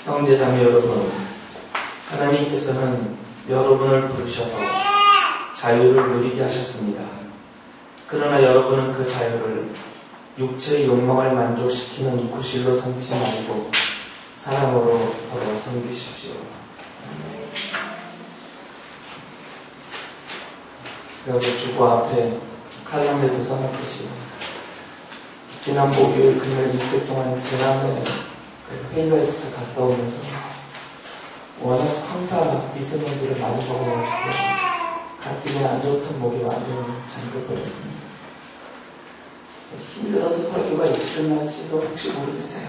형제자매 여러분, 하나님께서는 여러분을 부르셔서 자유를 누리게 하셨습니다. 그러나 여러분은 그 자유를 육체의 욕망을 만족시키는 구실로 삼지 말고 사랑으로 서로 섬기십시오. 제가 주고 앞에 칼럼에 써놨듯이 지난 목요일 금요일 이틀 동안 지난해 회의가 있어서 갔다 오면서 워낙 황사 미세먼지를 많이 먹어가지고 가뜩이 안 좋던 목이 완전히 잠겨버렸습니다. 힘들어서 설교가 이틀 날지도 혹시 모르겠어요.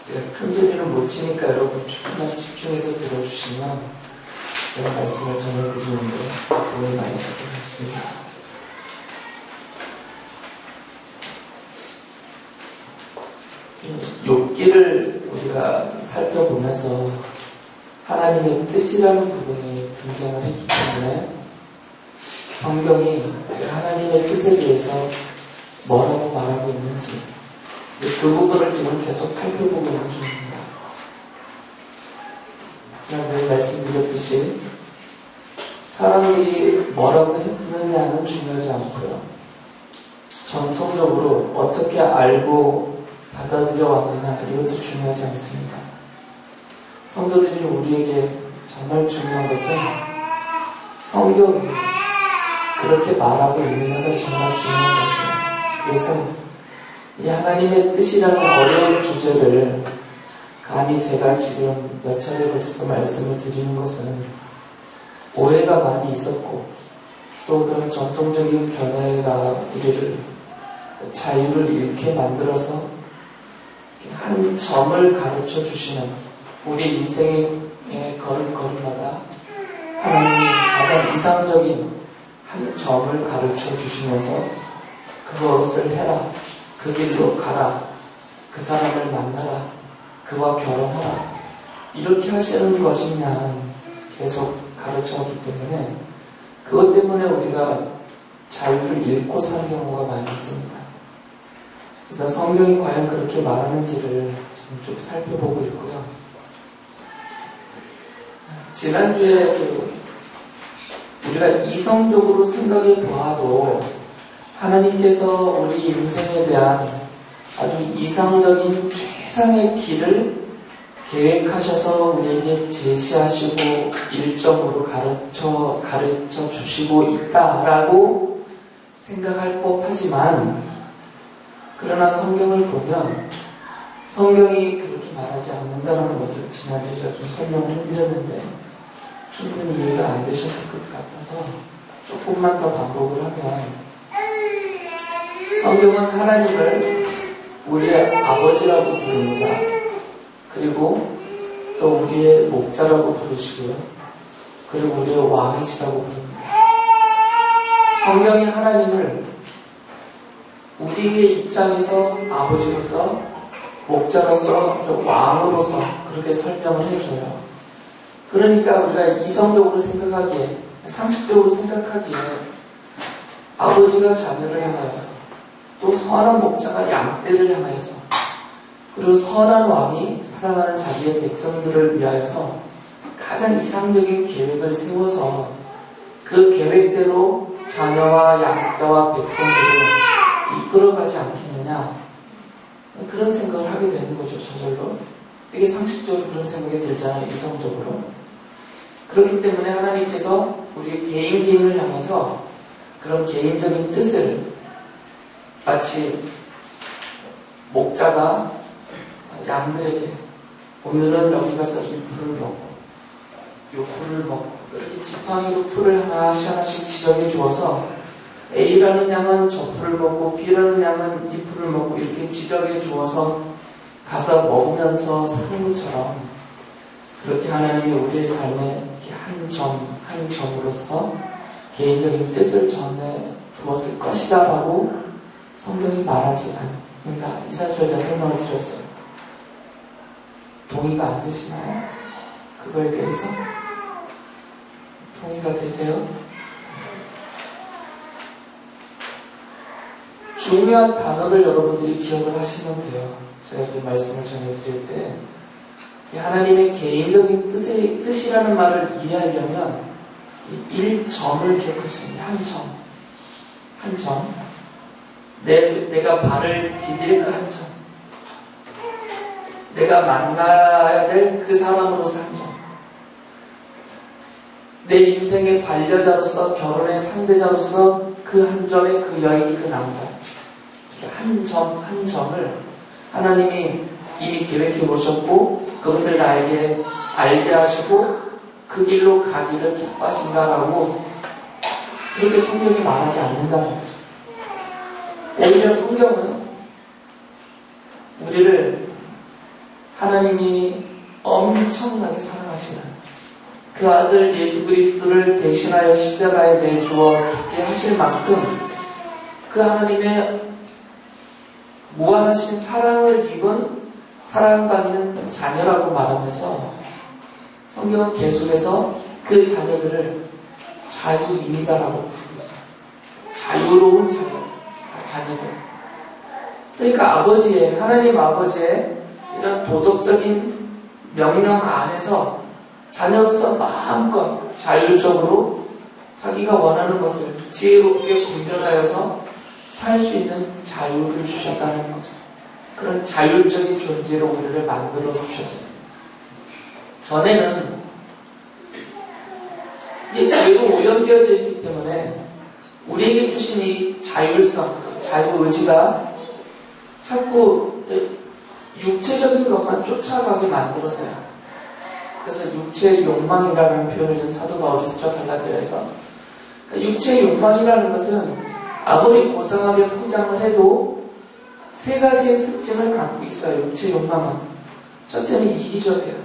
제가 큰 소리는 못 치니까 여러분 조금만 집중해서 들어주시면 제가 말씀을 전해드리는데 도움이 많이 될 것 같습니다. 욥기를 우리가 살펴보면서 하나님의 뜻이라는 부분이 등장을 했기 때문에 성경이 하나님의 뜻에 대해서 뭐라고 말하고 있는지 그 부분을 지금 계속 살펴보고 있는 중입니다. 지난번에 말씀드렸듯이 사람들이 뭐라고 했느냐는 중요하지 않고요. 전통적으로 어떻게 알고 받아들여 왔느냐 이것도 중요하지 않습니다. 성도들이 우리에게 정말 중요한 것은 성경이 그렇게 말하고 있느냐가 정말 중요한 것이에요. 그래서 이 하나님의 뜻이라는 어려운 주제를 감히 제가 지금 몇 차례 걸쳐서 말씀을 드리는 것은 오해가 많이 있었고 또 그런 전통적인 견해가 우리를 자유를 잃게 만들어서 한 점을 가르쳐 주시는 우리 인생의 걸음걸음마다 하나님이 가장 이상적인 한 점을 가르쳐 주시면서 그것을 해라, 그 길로 가라, 그 사람을 만나라, 그와 결혼하라 이렇게 하시는 것이냐 계속 가르쳐왔기 때문에 그것 때문에 우리가 자유를 잃고 사는 경우가 많이 있습니다. 그래서 성경이 과연 그렇게 말하는지를 지금 쭉 살펴보고 있고요. 지난주에 우리가 이성적으로 생각해 보아도 하나님께서 우리 인생에 대한 아주 이상적인 최상의 길을 계획하셔서 우리에게 제시하시고 일정으로 가르쳐 주시고 있다라고 생각할 법하지만 그러나 성경을 보면 성경이 그렇게 말하지 않는다는 것을 지난주에 제가 좀 설명을 해드렸는데 충분히 이해가 안 되셨을 것 같아서 조금만 더 반복을 하면 성경은 하나님을 우리의 아버지라고 부릅니다. 그리고 또 우리의 목자라고 부르시고요. 그리고 우리의 왕이시라고 부릅니다. 성경이 하나님을 우리의 입장에서 아버지로서 목자로서 왕으로서 그렇게 설명을 해줘요. 그러니까 우리가 이성적으로 생각하기에 상식적으로 생각하기에 아버지가 자녀를 향하여서 또 선한 목자가 양떼를 향하여서 그리고 선한 왕이 사랑하는 자기의 백성들을 위하여서 가장 이상적인 계획을 세워서 그 계획대로 자녀와 양떼와 백성들을 이끌어가지 않겠느냐 그런 생각을 하게 되는 거죠. 저절로 이게 상식적으로 그런 생각이 들잖아요. 이성적으로. 그렇기 때문에 하나님께서 우리 개인을 향해서 그런 개인적인 뜻을 마치 목자가 양들에게 오늘은 여기 가서 이 풀을 먹고 요 풀을 먹고 이렇게 지팡이로 풀을 하나씩 지정해 주어서 A라는 양은 저 풀을 먹고 B라는 양은 이 풀을 먹고 이렇게 지정해 주어서 가서 먹으면서 사는 것처럼 그렇게 하나님이 우리의 삶에 한 점으로서 개인적인 뜻을 전해 주었을 것이다 라고 성경이 말하지 않는다. 이 사실을 제가 설명을 드렸어요. 동의가 안 되시나요? 그거에 대해서? 동의가 되세요? 중요한 단어를 여러분들이 기억을 하시면 돼요. 제가 이렇게 말씀을 전해드릴 때 하나님의 개인적인 뜻이라는 말을 이해하려면 1점을 기억하시면 한 점. 한 점. 내가 발을 디딜 그 한 점. 내가 만나야 될 그 사람으로서 한 점. 내 인생의 반려자로서, 결혼의 상대자로서 그 한 점의 그 여인, 그 남자. 이렇게 한 점, 한 점을 하나님이 이미 계획해 보셨고, 그것을 나에게 알게 하시고, 그 길로 가기를 기뻐하신다라고 그렇게 성경이 말하지 않는다는 거죠. 오히려 성경은 우리를 하나님이 엄청나게 사랑하시는 그 아들 예수 그리스도를 대신하여 십자가에 내주어 죽게 하실 만큼 그 하나님의 무한하신 사랑을 입은 사랑받는 자녀라고 말하면서 성경은 계속해서 그 자녀들을 자유인이다라고 부르고 있어요. 자유로운 자녀들. 그러니까 하나님 아버지의 이런 도덕적인 명령 안에서 자녀로서 마음껏 자율적으로 자기가 원하는 것을 지혜롭게 분별하여서 살 수 있는 자유를 주셨다는 거죠. 그런 자율적인 존재로 우리를 만들어 주셨어요. 전에는 이게 죄로 오염되어져 있기 때문에 우리에게 주신 이 자율성, 자유의지가 자꾸 육체적인 것만 쫓아가게 만들었어요. 그래서 육체의 욕망이라는 표현을 준 사도 바울이 쓰죠. 갈라디아에서. 그러니까 육체의 욕망이라는 것은 아무리 고상하게 포장을 해도 세 가지의 특징을 갖고 있어요. 육체의 욕망은. 첫째는 이기적이에요.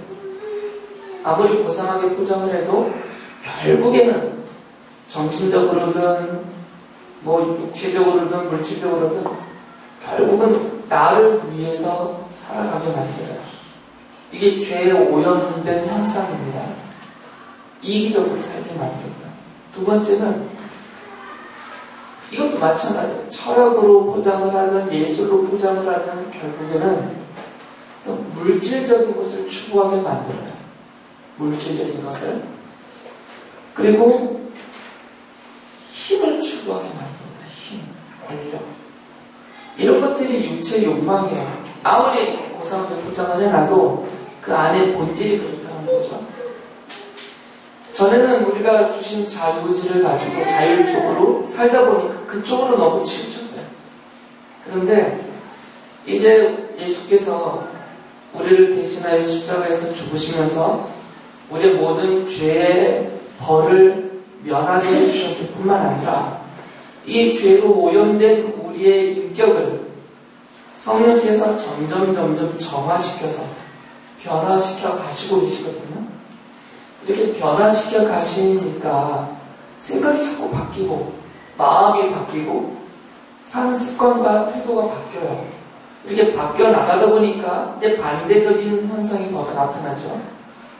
아무리 고상하게 포장을 해도 결국에는 정신적으로든 육체적으로든 물질적으로든 결국은 나를 위해서 살아가게 만들어요. 이게 죄에 오염된 형상입니다. 이기적으로 살게 만듭니다. 두 번째는 이것도 마찬가지예요. 철학으로 포장을 하든 예술로 포장을 하든 결국에는 물질적인 것을 추구하게 만들어요. 물질적인 것을. 그리고 힘을 추구하게 만듭니다. 힘, 권력. 이런 것들이 육체의 욕망이에요. 아무리 고상하게 포장을 해놔도 그 안에 본질이 그렇다는 거죠. 전에는 우리가 주신 자유의지를 가지고 자율적으로 살다 보니까 그쪽으로 너무 치우쳤어요. 그런데 이제 예수께서 우리를 대신하여 십자가에서 죽으시면서 우리의 모든 죄의 벌을 면하게 해주셨을 뿐만 아니라 이 죄로 오염된 우리의 인격을 성령께서 점점 정화시켜서 변화시켜 가시고 계시거든요. 이렇게 변화시켜 가시니까 생각이 자꾸 바뀌고 마음이 바뀌고 사는 습관과 태도가 바뀌어요. 이렇게 바뀌어 나가다 보니까 이제 반대적인 현상이 바로 나타나죠.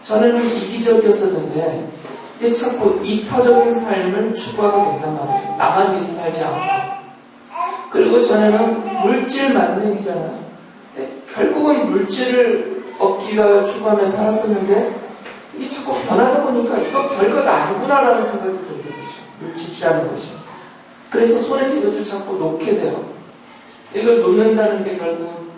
전에는 이기적이었었는데 이제 자꾸 이타적인 삶을 추구하게 된단 말이죠. 나만 위해서 살지 않고. 그리고 전에는 물질 만능이잖아요. 결국은 물질을 얻기 위하여 추구하며 살았었는데 이게 자꾸 변하다 보니까 이거 별것 아니구나라는 생각이 들게 되죠. 물질이라는 것이. 그래서 손에서 이것을 자꾸 놓게 돼요. 이걸 놓는다는 게 결국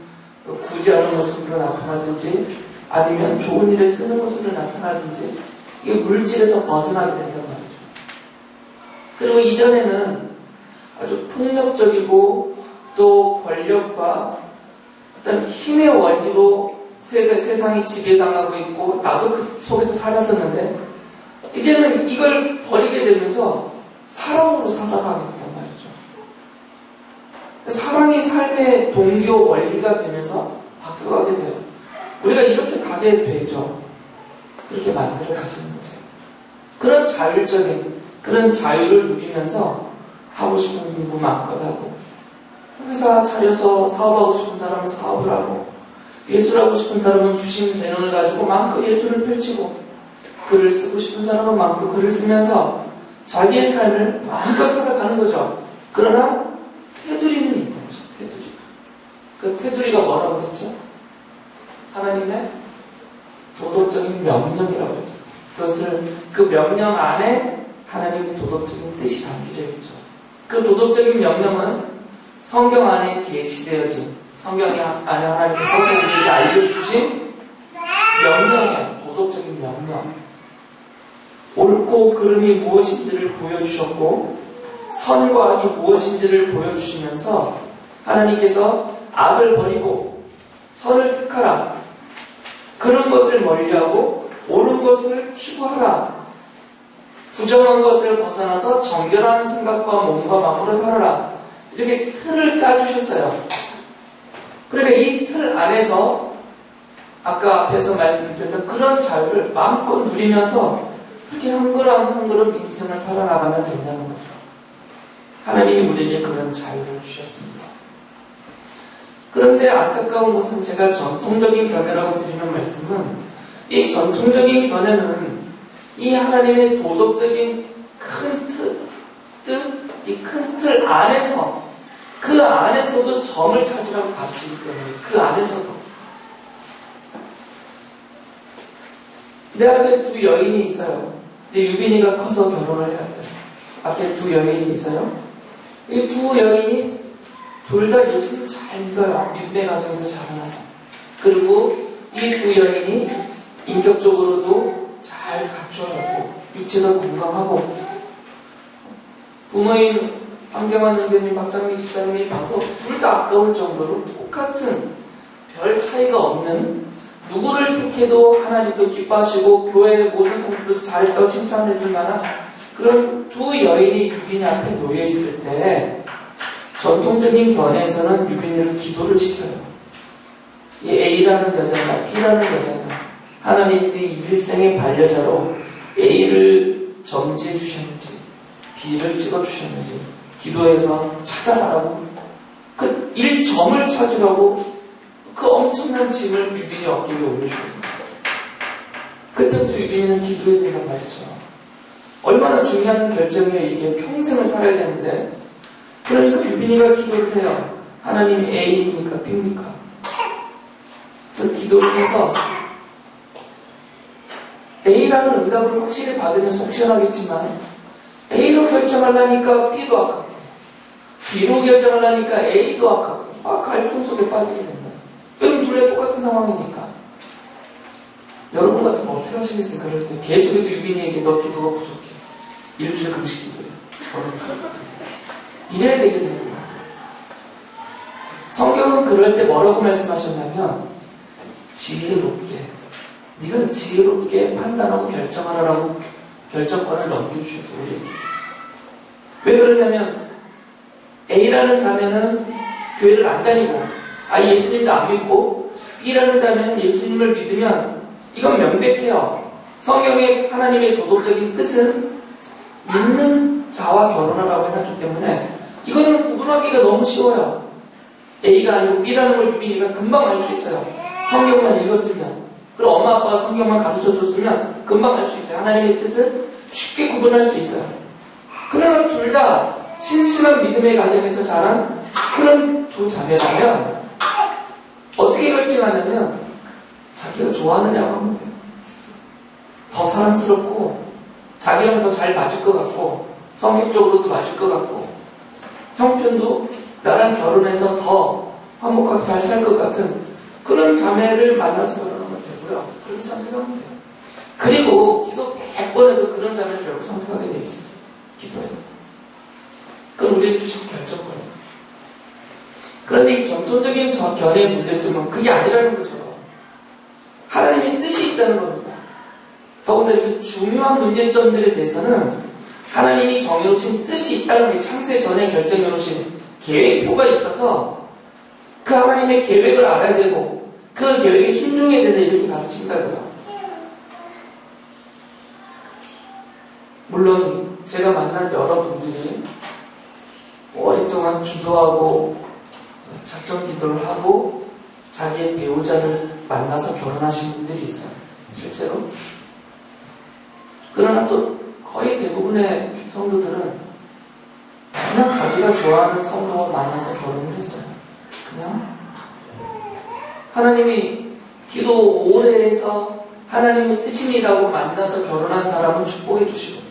구제하는 모습으로 나타나든지 아니면 좋은 일에 쓰는 모습으로 나타나든지 이게 물질에서 벗어나게 된단 말이죠. 그리고 이전에는 아주 폭력적이고 또 권력과 어떤 힘의 원리로 세상이 지배당하고 있고 나도 그 속에서 살았었는데 이제는 이걸 버리게 되면서 사랑으로 살아가게 된단 말이죠. 사랑이 삶의 동기와 원리가 되면서 바뀌어가게 돼요. 우리가 이렇게 가게 되죠. 그렇게 만들어 가시는 거죠. 그런 자율적인 그런 자유를 누리면서 하고 싶은 공부 마음껏 하고 회사 차려서 사업하고 싶은 사람은 사업을 하고 예술하고 싶은 사람은 주신 재능을 가지고 마음껏 예술을 펼치고 글을 쓰고 싶은 사람은 마음껏 글을 쓰면서 자기의 삶을 마음껏 살아가는 거죠. 그러나 테두리는 있대요. 그 테두리가 뭐라고 그랬죠? 하나님의 도덕적인 명령이라고 했어요. 그것을 그 명령 안에 하나님의 도덕적인 뜻이 담겨져 있죠. 그 도덕적인 명령은 성경 안에 계시되어진, 성경 안에 하나님께서 우리에게 알려주신 명령이에요. 도덕적인 명령. 옳고 그름이 무엇인지를 보여주셨고 선과 악이 무엇인지를 보여주시면서 하나님께서 악을 버리고 선을 택하라. 그런 것을 멀리하고 옳은 것을 추구하라. 부정한 것을 벗어나서 정결한 생각과 몸과 마음으로 살아라. 이렇게 틀을 짜주셨어요. 그러니까 이 틀 안에서 아까 앞에서 말씀드렸던 그런 자유를 마음껏 누리면서 그렇게 한 걸음 한 걸음 인생을 살아나가면 된다는 거죠. 하나님이 우리에게 그런 자유를 주셨습니다. 그런데 안타까운 것은 제가 전통적인 견해라고 드리는 말씀은 이 전통적인 견해는 이 하나님의 도덕적인 큰 이 큰 틀 안에서 그 안에서도 점을 찾으라고 가르치기 때문에 그 안에서도 내 앞에 두 여인이 있어요. 근데 유빈이가 커서 결혼을 해야 돼요. 앞에 두 여인이 있어요. 이 두 여인이 둘 다 예수님 잘 믿어요. 믿음의 가정에서 자라나서. 그리고 이 두 여인이 인격적으로도 잘 갖추어졌고 육체도 건강하고 부모인 황경환 선생님, 박장미 집사님이 봐도 둘 다 아까울 정도로 똑같은 별 차이가 없는 누구를 택해도 하나님도 기뻐하시고 교회의 모든 성도도 잘했다고 칭찬해줄 만한 그런 두 여인이 유빈이 앞에 놓여있을 때 전통적인 견해에서는 유빈이를 기도를 시켜요. 이 A라는 여자가 B라는 여자가 하나님이 일생의 반려자로 A를 점지해 주셨는지 B를 찍어 주셨는지 기도해서 찾아가라고 그 1점을 찾으라고 그 엄청난 짐을 유빈이 어깨 위에 올려주거든요. 그때부터 유빈이는 기도해야 된단 말이죠. 얼마나 중요한 결정이에요. 이게 평생을 살아야 되는데 그러니까 유빈이가 기도를 해요. 하나님이 A입니까? B입니까? 그래서 기도를 해서 A라는 응답을 확실히 받으면 속 시원하겠지만 A로 결정하려니까 B도 아깝고 B로 결정하려니까 A도 아깝고 갈등 속에 빠지게 된다. 그럼 둘 다 똑같은 상황이니까 여러분 같으면 어떻게 하시겠어요? 그럴 때 계속해서 유빈이에게 너 기도가 부족해. 일주일 금식 기도해. 이래야 되겠네요. 성경은 그럴 때 뭐라고 말씀하셨냐면 지혜롭게 네가 지혜롭게 판단하고 결정하라고 결정권을 넘겨주셨어요. 우리에게. 왜 그러냐면 A라는 자매는 교회를 안 다니고 예수님도 안 믿고 B라는 자매는 예수님을 믿으면 이건 명백해요. 성경의 하나님의 도덕적인 뜻은 믿는 자와 결혼하라고 해놨기 때문에 이거는 구분하기가 너무 쉬워요. A가 아니고 B라는 걸 유빈이가 금방 알 수 있어요. 성경만 읽었으면. 그리고 엄마 아빠가 성경만 가르쳐줬으면 금방 알 수 있어요. 하나님의 뜻을 쉽게 구분할 수 있어요. 그러나 둘 다 신실한 믿음의 가정에서 자란 그런 두 자매라면 어떻게 결정하냐면 자기가 좋아하느냐고 하면 돼요. 더 사랑스럽고 자기랑 더 잘 맞을 것 같고 성격적으로도 맞을 것 같고 형편도 나랑 결혼해서 더 화목하게 잘 살 것 같은 그런 자매를 만나서 결혼하면 되고요. 그렇게 선택하면 돼요. 그리고 기도 100번 해도 그런 자매를 결국 선택하게 돼 있어요. 기도해도. 그건 우리에게 주신 결정권이에요. 그런데 이 전통적인 견해의 문제점은 그게 아니라는 거죠. 하나님의 뜻이 있다는 겁니다. 더군다나 이렇게 중요한 문제점들에 대해서는 하나님이 정해놓으신 뜻이 있다는 게 창세 전에 결정해놓으신 계획표가 있어서 그 하나님의 계획을 알아야 되고 그 계획에 순종해야 된다 이렇게 가르친다고요. 물론 제가 만난 여러분들이 오랫동안 기도하고 작정 기도를 하고 자기의 배우자를 만나서 결혼하신 분들이 있어요. 실제로. 그러나 또 거의 대부분의 성도들은 그냥 자기가 좋아하는 성도와 만나서 결혼을 했어요. 그냥 하나님이 기도 오래 해서 하나님의 뜻입니다고 만나서 결혼한 사람은 축복해 주시고,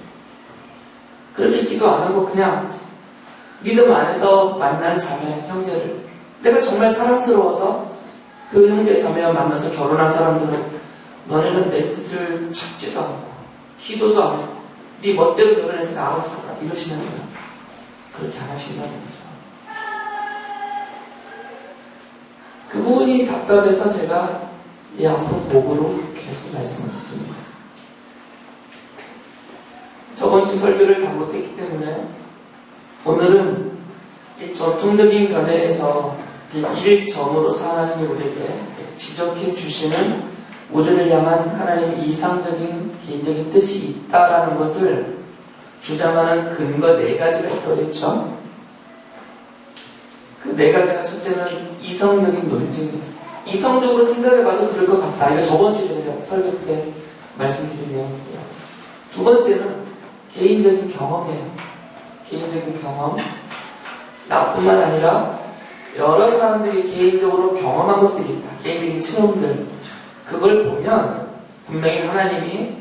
그렇게 기도 안 하고 그냥 믿음 안에서 만난 자매, 형제를 내가 정말 사랑스러워서 그 형제, 자매와 만나서 결혼한 사람들은 너네는 내 뜻을 찾지도 않고 기도도 안 하고 네 멋대로 결혼해서 알았어 이러시는 거예요. 그렇게 안 하신다는 거죠. 그 부분이 답답해서 제가 이 아픈 목으로 계속 말씀을 드립니다. 저번 주 설교를 다 못했기 때문에 오늘은 이 전통적인 견해에서 일점으로서 하나님이 우리에게 지적해 주시는 우리를 향한 하나님의 이상적인 개인적인 뜻이 있다라는 것을 주장하는 근거 4가지가 있다고 했죠. 그 4가지가 첫째는 이성적인 논증이에요. 이성적으로 생각해봐도 그럴 것 같다. 이거 저번 주에 제가 설교 때 말씀드린 내용이고요. 두 번째는 개인적인 경험이에요. 개인적인 경험. 나뿐만 아니라 여러 사람들이 개인적으로 경험한 것들이 있다. 개인적인 체험들. 그걸 보면 분명히 하나님이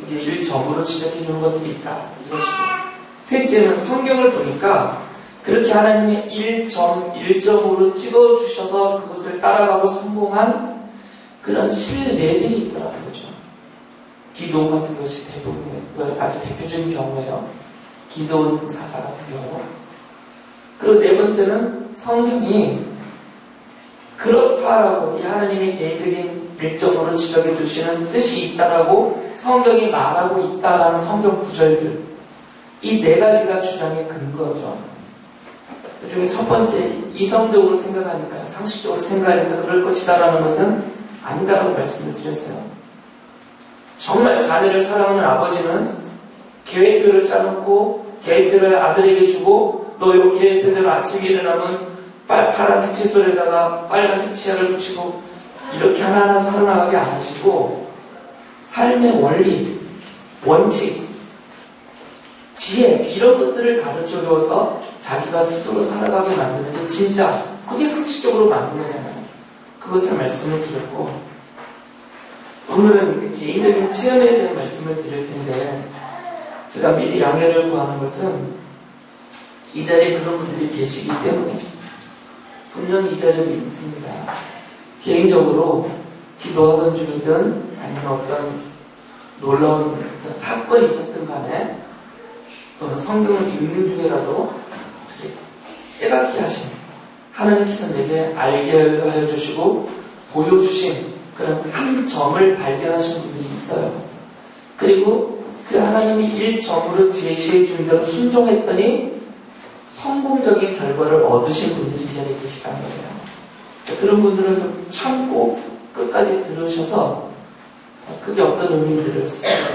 이제 일점으로 지적해 주는 것들이 있다. 이것이고. 셋째는 성경을 보니까 그렇게 하나님의 1점으로 찍어주셔서 그것을 따라가고 성공한 그런 실례들이 있더라고요. 그렇죠? 기도 같은 것이 대부분의 아주 대표적인 경우예요. 기도원 사사 같은 경우. 그리고 네 번째는 성경이 그렇다라고 이 하나님의 개인적인 일점으로 지적해 주시는 뜻이 있다라고 성경이 말하고 있다라는 성경 구절들. 이 4가지가 주장의 근거죠. 그 중에 첫 번째, 이성적으로 생각하니까, 상식적으로 생각하니까 그럴 것이다라는 것은 아니다라고 말씀을 드렸어요. 정말 자녀를 사랑하는 아버지는 계획표를 짜놓고 계획표를 아들에게 주고 너 이 계획표대로 아침에 일어나면 파란색 칫솔에다가 빨간색 치약을 붙이고 이렇게 하나하나 살아나가게 안 하시고 삶의 원리, 원칙, 지혜 이런 것들을 가르쳐 주어서 자기가 스스로 살아가게 만드는 게 진짜 그게 상식적으로 만든 거잖아요. 그것을 말씀을 드렸고 오늘은 개인적인 체험에 대한 말씀을 드릴 텐데 제가 미리 양해를 구하는 것은 이 자리에 그런 분들이 계시기 때문에 분명히 이 자리에 있습니다. 개인적으로 기도하던 중이든 아니면 어떤 놀라운 어떤 사건이 있었든 간에 또는 성경을 읽는 중에라도 깨닫게 하신 하나님께서 내게 알게 하여 주시고 보여주신 그런 한 점을 발견하신 분들이 있어요. 그리고 그 하나님이 1점으로 제시해 준 대로 순종했더니 성공적인 결과를 얻으신 분들이 이 자리에 계시다는 거예요. 그런 분들은 좀 참고 끝까지 들으셔서 그게 어떤 의미들을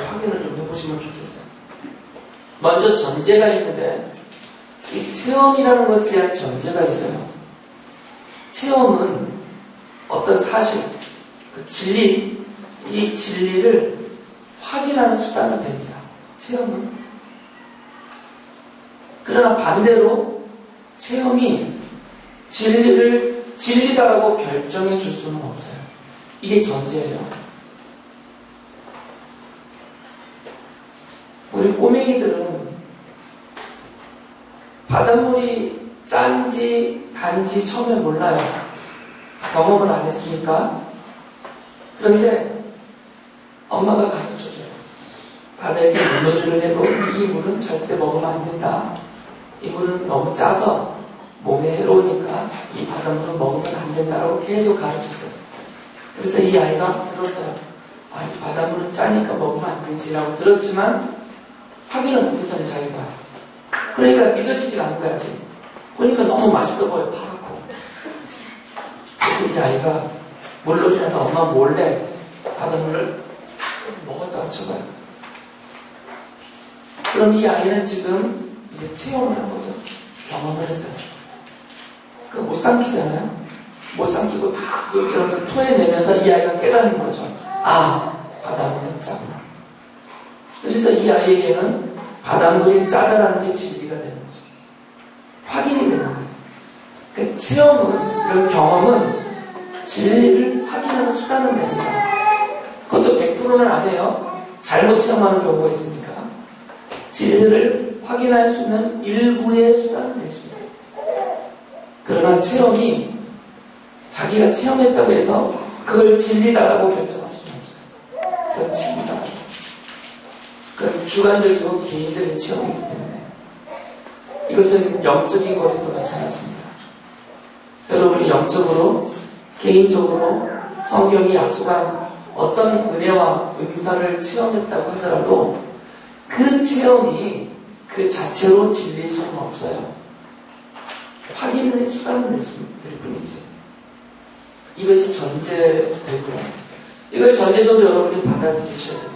확인을 좀 해보시면 좋겠어요. 먼저 전제가 있는데 이 체험이라는 것에 대한 전제가 있어요. 체험은 어떤 사실, 그 진리, 이 진리를 확인하는 수단이 됩니다. 체험은. 그러나 반대로 체험이 진리를 진리다라고 결정해 줄 수는 없어요. 이게 전제예요. 우리 꼬맹이들은 바닷물이 짠지 단지 처음에 몰라요. 경험을 안 했으니까. 그런데 엄마가 가르쳐줘요. 바다에서 물놀이를 해도 이 물은 절대 먹으면 안 된다. 이 물은 너무 짜서 몸에 해로우니까 이 바닷물은 먹으면 안 된다라고 계속 가르쳤어요. 그래서 이 아이가 들었어요. 아, 이 바닷물은 짜니까 먹으면 안 되지라고 들었지만 확인은 못했잖아요, 자기가. 그러니까 믿어지지가 않은 거야, 지금. 보니까 너무 맛있어 보여, 파랗고. 그래서 이 아이가 물놀이라도 엄마 몰래 바닷물을 먹었다고 쳐봐요. 그럼 이 아이는 지금 이제 체험을 한 거죠. 경험을 했어요. 그거 못 삼키잖아요. 못 삼키고 다 그렇게 토해내면서 이 아이가 깨닫는 거죠. 아, 바닷물은 짜구나. 그래서 이 아이에게는 바닷물이 짜다라는 게 진리가 되는 거죠. 확인이 되는 거예요. 그 체험은, 이런 경험은 진리를 확인하는 수단은 됩니다. 그것도 100%는 아니에요. 잘못 체험하는 경우가 있으니까. 진리를 확인할 수 있는 일부의 수단은 될 수 있어요. 그러나 체험이 자기가 체험했다고 해서 그걸 진리다라고 결정할 수는 없어요. 그건 진리다. 그건 주관적이고 개인적인 체험이기 때문에 이것은 영적인 것에도 마찬가지입니다. 여러분이 영적으로, 개인적으로 성경이 약속한 어떤 은혜와 은사를 체험했다고 하더라도 그 체험이 그 자체로 진리일 수는 없어요. 확인의 수단은 될 뿐이지. 이것이 전제되고 이걸 전제적으로 여러분이 받아들이셔야 됩니다.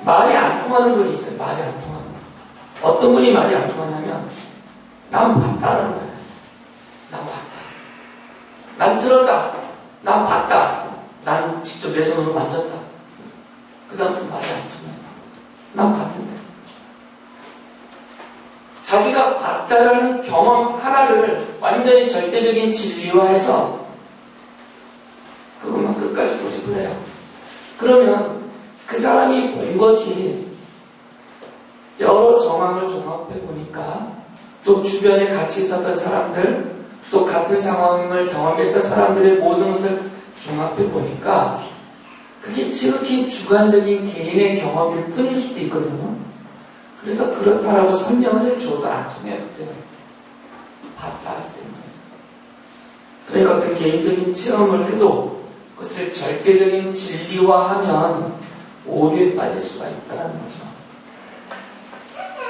말이 안 통하는 분이 있어요. 말이 안 통하는 분. 어떤 분이 말이 안 통하냐면 난 봤다라는 거예요. 난 봤다. 난 들었다. 난 봤다. 난 직접 내 손으로 만졌다. 그 다음부터 말이 안 통해요. 난 봤는데. 자기가 봤다라는 경험 하나를 완전히 절대적인 진리화해서 그것만 끝까지 고집을 해요. 그러면 그 사람이 본 것이 여러 정황을 종합해 보니까 또 주변에 같이 있었던 사람들, 또 같은 상황을 경험했던 사람들의 모든 것을 종합해 보니까 그게 지극히 주관적인 개인의 경험일 뿐일 수도 있거든요. 그래서 그렇다라고 설명을 해줘도 안 통해요. 그때는 봤다 하기 때문에. 그러니까 어떤 개인적인 체험을 해도 그것을 절대적인 진리화하면 오류에 빠질 수가 있다는 거죠.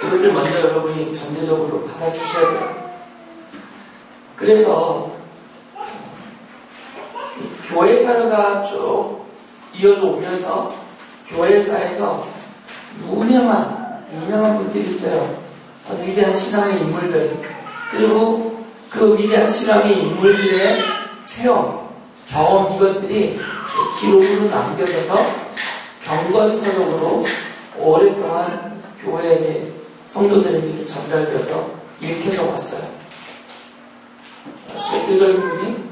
이것을 먼저 여러분이 전제적으로 받아주셔야 돼요. 그래서 교회사가 쭉 이어져 오면서 교회사에서 유명한 분들이 있어요. 위대한 신앙의 인물들. 그리고 그 위대한 신앙의 인물들의 체험, 경험 이것들이 기록으로 남겨져서 경건서적으로 오랫동안 교회에게 성도들에게 이렇게 전달되어서 읽혀져 왔어요. 대표적인 분이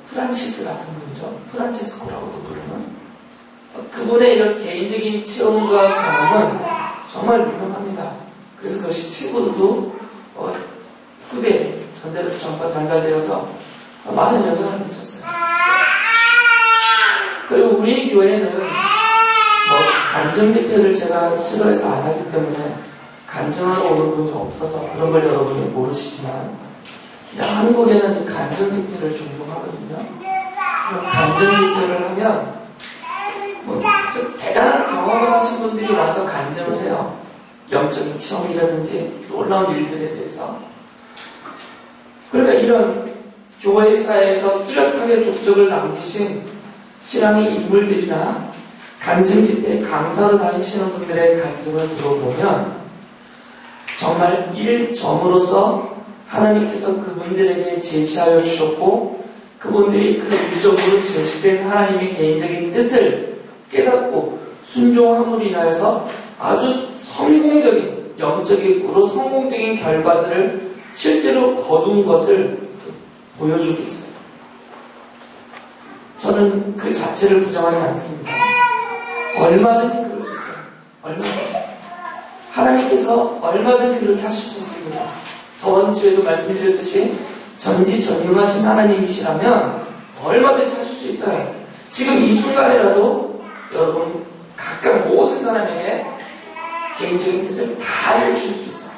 프란시스 같은 분이죠. 프란체스코라고도 부르는 그분의 이런 개인적인 체험과 경험은 정말 유명합니다. 그래서 그것이 친구들도 후대에 전달되어서 많은 영향을 미쳤어요. 그리고 우리 교회는 간증 집회를 제가 싫어해서 안 하기 때문에 간증하러 오는 분이 없어서 그런 걸 여러분이 모르시지만 그냥 한국에는 간증 집회를 종종하거든요. 간증 집회를 하면 좀 대단한 경험을 하신 분들이 와서 간증을 해요. 영적인 체험이라든지 놀라운 일들에 대해서. 그러니까 이런 교회사에서 뚜렷하게 족적을 남기신 신앙의 인물들이나 간증 집회 강사로 다니시는 분들의 간증을 들어보면 정말 일점으로서 하나님께서 그분들에게 제시하여 주셨고 그분들이 그 일적으로 제시된 하나님의 개인적인 뜻을 깨닫고 순종함으로 인하여서 아주 성공적인 영적으로 성공적인 결과들을 실제로 거둔 것을 보여주고 있어요. 저는 그 자체를 부정하지 않습니다. 얼마든지 그럴 수 있어요. 얼마든지. 하나님께서 얼마든지 그렇게 하실 수 있습니다. 저번 주에도 말씀드렸듯이 전지전능하신 하나님이시라면 얼마든지 하실 수 있어요. 지금 이 순간이라도 여러분 각각 모든 사람에게 개인적인 뜻을 다 알려주실 수 있어요.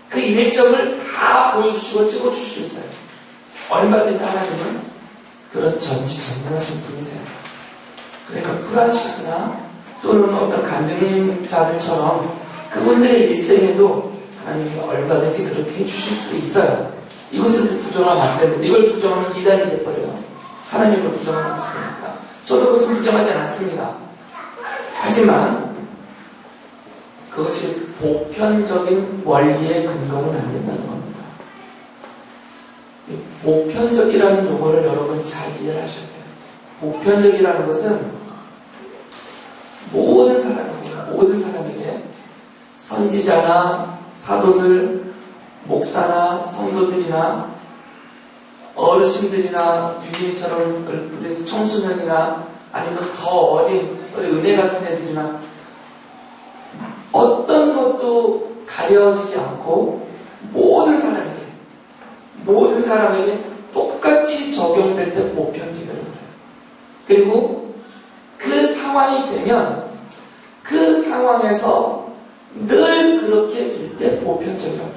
그 일정을 다 보여주시고 찍어주실 수 있어요. 얼마든지 하나님은 그런 전지전능하신 분이세요. 그러니까 프란시스나 또는 어떤 간증자들처럼 그분들의 일생에도 하나님이 얼마든지 그렇게 해주실 수 있어요. 이것을 부정하면 안 됩니다. 이걸 부정하면 이단이 돼버려요. 하나님을 부정하는 것이니까. 저도 그것을 부정하지 않습니다. 하지만 그것이 보편적인 원리에 근거는 안 된다는 겁니다. 보편적이라는 용어를 여러분이 잘 이해를 하셔야 돼요. 보편적이라는 것은 모든 사람에게 선지자나 사도들, 목사나 성도들이나 어르신들이나 유진이처럼 청소년이나 아니면 더 어린 은혜 같은 애들이나 어떤 것도 가려지지 않고 모든 사람에게 똑같이 적용될 때 보편적이라고 해요. 그리고 그 상황이 되면 그 상황에서 늘 그렇게 될 때 보편적이라고 해요.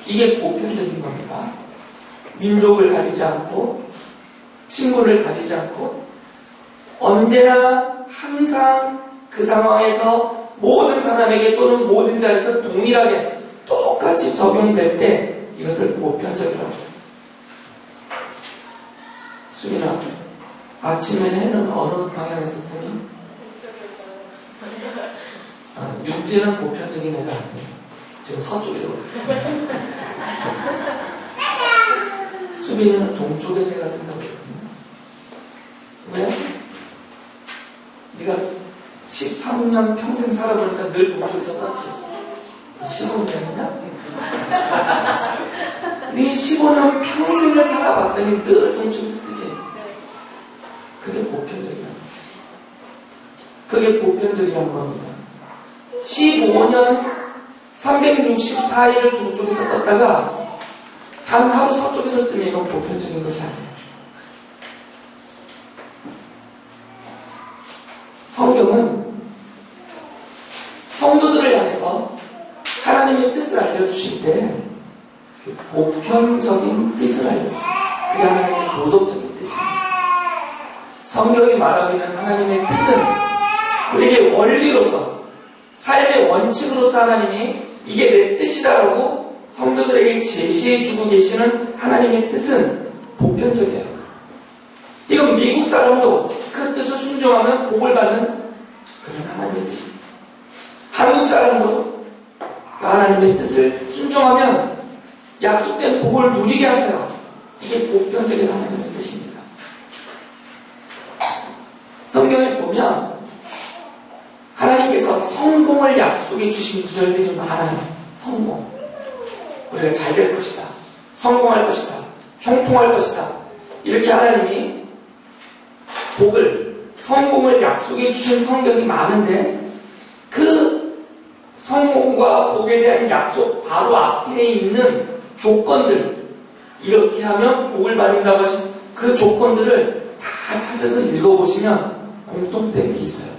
이게 보편적인 겁니다. 민족을 가리지 않고 친구를 가리지 않고 언제나 항상 그 상황에서 모든 사람에게 또는 모든 자리에서 동일하게 똑같이 적용될 때 이것을 보편적이라고 해요. 수민아, 아침에 해는 어느 방향에서 뜨니? 윤지는 보편적인 애가 아니에요. 지금 서쪽으로. 수빈이는 동쪽에서 해가 뜬다고 그랬거든요. 왜? 네가 13년 평생 살아보니까 늘 동쪽에서 떴지. 15년이냐? 네 15년 평생을 살아봤더니 늘 동쪽에서 뜨지. 그게 보편적이야. 그게 보편적이라는 겁니다. 15년 364일을 동쪽에서 떴다가 단 하루 서쪽에서 뜨면 이건 보편적인 것이 아니에요. 성경은 성도들을 향해서 하나님의 뜻을 알려주실 때 보편적인 뜻을 알려주세요. 그게 하나님의 도덕적인 뜻입니다. 성경이 말하고 있는 하나님의 뜻은 우리에게 원리로서 삶의 원칙으로서 하나님이 이게 내 뜻이다라고 성도들에게 제시해주고 계시는 하나님의 뜻은 보편적이에요. 이건 미국 사람도 그 뜻을 순종하면 복을 받는 그런 하나님의 뜻입니다. 한국 사람도 그 하나님의 뜻을 순종하면 약속된 복을 누리게 하세요. 이게 보편적인 하나님의 뜻입니다. 성경에 보면 하나님께서 성공을 약속해 주신 구절들이 많아요. 성공. 우리가 잘 될 것이다. 성공할 것이다. 형통할 것이다. 이렇게 하나님이 복을, 성공을 약속해 주신 성경이 많은데 그 성공과 복에 대한 약속 바로 앞에 있는 조건들, 이렇게 하면 복을 받는다고 하신 그 조건들을 다 찾아서 읽어보시면 공통된 게 있어요.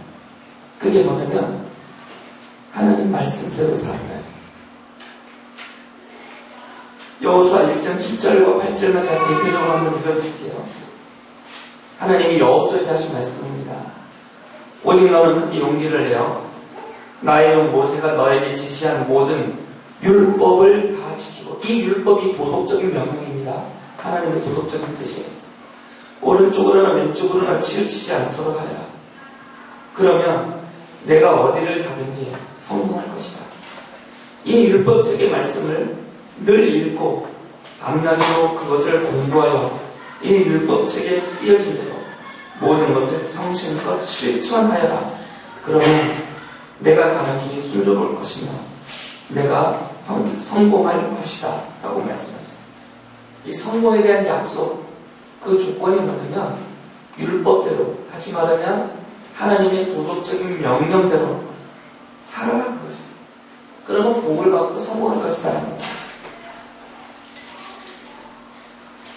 그게 뭐냐면 하나님 말씀대로 살아요. 여호수아 1장 7절과 8절만 제가 대표적으로 한번 읽어드릴게요. 하나님이 여호수아에게 하신 말씀입니다. 오직 너는 크게 용기를 내어 나의 종 모세가 너에게 지시한 모든 율법을 다 지키고, 이 율법이 도덕적인 명령입니다. 하나님의 도덕적인 뜻이에요. 오른쪽으로나 왼쪽으로나 치우치지 않도록 하라. 그러면 내가 어디를 가든지 성공할 것이다. 이 율법책의 말씀을 늘 읽고 밤낮으로 그것을 공부하여 이 율법책에 쓰여진 대로 모든 것을 성실껏 실천하여라. 그러면 내가 가는 길이 순조로울 것이며 내가 성공할 것이다 라고 말씀하세요. 이 성공에 대한 약속, 그 조건이 뭐냐면 율법대로, 다시 말하면 하나님의 도덕적인 명령대로 살아가는 거죠. 그러면 복을 받고 성공할 것이다.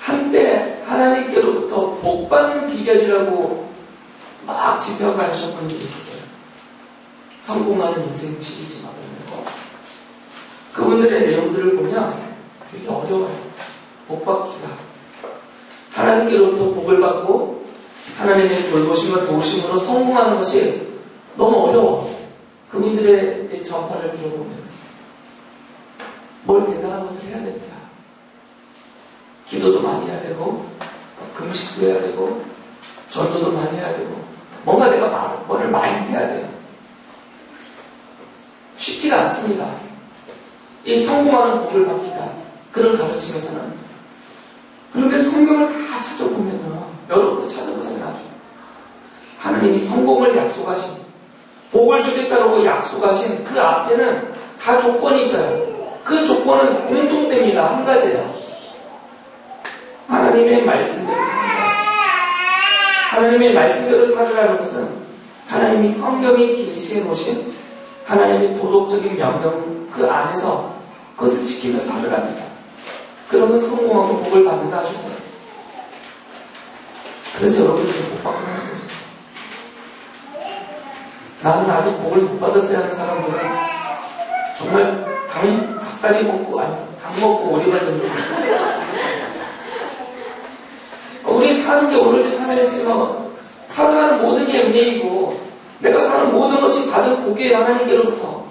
한때 하나님께로부터 복받는 비결이라고 막 짚어가셨던 분들이 있었어요. 성공하는 인생 시리즈 막 그러면서 그분들의 내용들을 보면 되게 어려워요. 복받기가. 하나님께로부터 복을 받고 하나님의 돌보심과 도우심으로 성공하는 것이 너무 어려워. 그분들의 전파를 들어보면 뭘 대단한 것을 해야 됩니다. 기도도 많이 해야 되고 금식도 해야 되고 전도도 많이 해야 되고 뭔가 내가 뭐를 많이 해야 돼요. 쉽지가 않습니다. 이 성공하는 복을 받기가, 그런 가르침에서는. 그런데 성경을 다 찾아보면요, 여러분도 찾아보세요. 나중에 하나님이 성공을 약속하신, 복을 주겠다고 약속하신 그 앞에는 다 조건이 있어요. 그 조건은 공통됩니다. 한 가지예요. 하나님의 말씀대로 살아가라. 하나님의 말씀대로 살아가는 것은 하나님이 성경에 계시해 놓으신 하나님의 도덕적인 명령 그 안에서 그것을 지키며 살아갑니다. 그러면 성공하고 복을 받는다 하셨어요. 그래서 여러분들이 복 받고 사는 거죠. 나는 아직 복을 못 받았어야 하는 사람들은 정말 닭다리 먹고, 아니, 닭 먹고 오리 받는 거예요. 우리 사는 게 오늘도 찬양했지만, 살아가는 모든 게 은혜이고, 내가 사는 모든 것이 받은 복이에요, 하나님께로부터.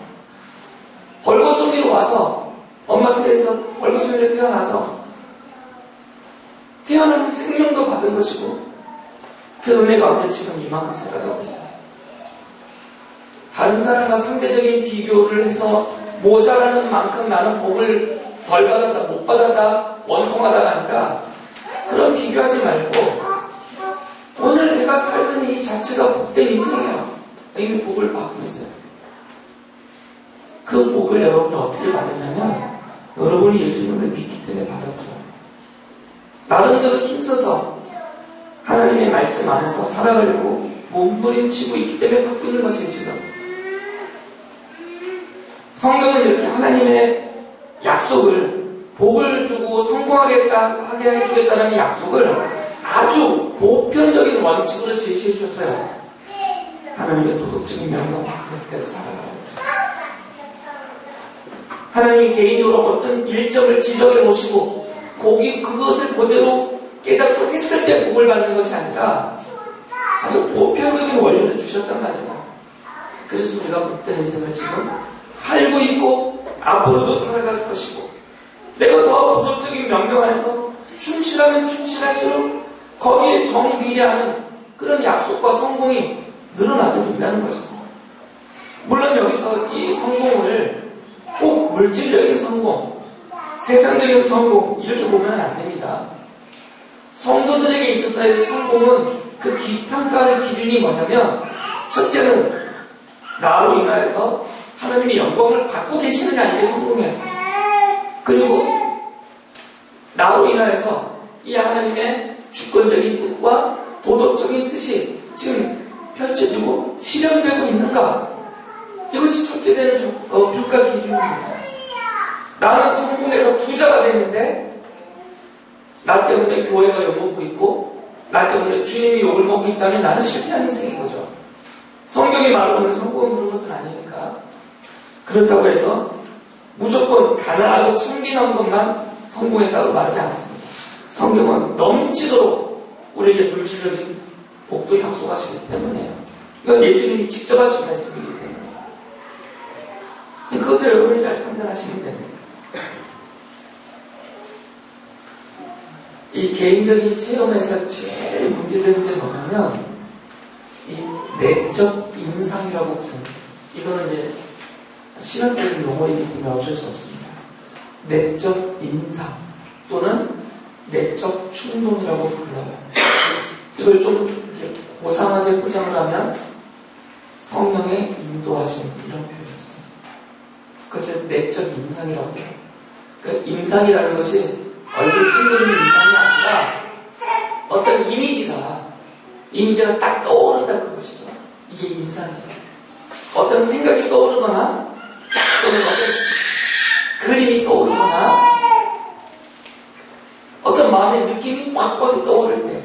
벌거숭이로 와서, 엄마 태에서 벌거숭이로 태어나서, 태어나는 생명도 받은 것이고, 그 은혜 가운데 지금 이만큼 생각하고 있어요. 다른 사람과 상대적인 비교를 해서 모자라는 만큼 나는 복을 덜 받았다, 못 받았다, 원통하다가 아니라 그런 비교하지 말고 오늘 내가 살던 이 자체가 복된 인생이에요. 이미 복을 받고 있어요. 그 복을 여러분이 어떻게 받았냐면 여러분이 예수님을 믿기 때문에 받았고요. 나름대로 힘써서 하나님의 말씀 안에서 살아가려고 몸부림치고 있기 때문에 받고 있는 것이에요, 지금. 성경은 이렇게 하나님의 약속을, 복을 주고 성공하겠다, 하게 해주겠다는 약속을 아주 보편적인 원칙으로 제시해 주셨어요. 하나님의 도덕적인 명령 그대로 살아가라. 하나님이 개인적으로 어떤 일점을 지적해 놓으시고 그것을 그대로 깨닫고 했을 때 복을 받는 것이 아니라 아주 보편적인 원리를 주셨단 말이에요. 그래서 우리가 복된 인생을 지금 살고 있고 앞으로도 살아갈 것이고 내가 더 도덕적인 명령 안에서 충실하면 충실할수록 거기에 정비례하는 그런 약속과 성공이 늘어나게 된다는 거죠. 물론 여기서 이 성공을 꼭 물질적인 성공, 세상적인 성공 이렇게 보면 안 됩니다. 성도들에게 있어서의 성공은 그 평가의 기준이 뭐냐면 첫째는 나로 인하여서 하나님의 영광을 받고 계시느냐 이게 성공이에요. 그리고 나로 인하여서 이 하나님의 주권적인 뜻과 도덕적인 뜻이 지금 펼쳐지고 실현되고 있는가 이것이 첫째 되는 평가 기준입니다. 나는 성공해서 부자가 됐는데 나 때문에 교회가 욕먹고 있고 나 때문에 주님이 욕을 먹고 있다면 나는 실패한 인생인 거죠. 성경이 말하는 성공은 그런 것은 아니니까. 그렇다고 해서 무조건 가난하고 청빈한 것만 성공했다고 말하지 않습니다. 성경은 넘치도록 우리에게 물질적인 복도 약속하시기 때문에요. 이건 예수님이 직접 하신 말씀이기 때문에 그것을 여러분이 잘 판단하시면 됩니다. 이 개인적인 체험에서 제일 문제되는 게 뭐냐면 이 내적 인상이라고 부르는 이거는 이제 신학적인 용어이기 때문에 어쩔 수 없습니다. 내적 인상 또는 내적 충동이라고 불러요. 이걸 좀 이렇게 고상하게 포장을 하면 성령의 인도하심 이런 표현이 있습니다. 그것을 내적 인상이라고 해요. 그 인상이라는 것이 얼굴 찡그리는 인상이 아니라 어떤 이미지가 딱 떠오른다 그것이죠. 이게 인상이에요. 어떤 생각이 떠오르거나 또는 어떤 그림이 떠오르거나 어떤 마음의 느낌이 확확 떠오를 때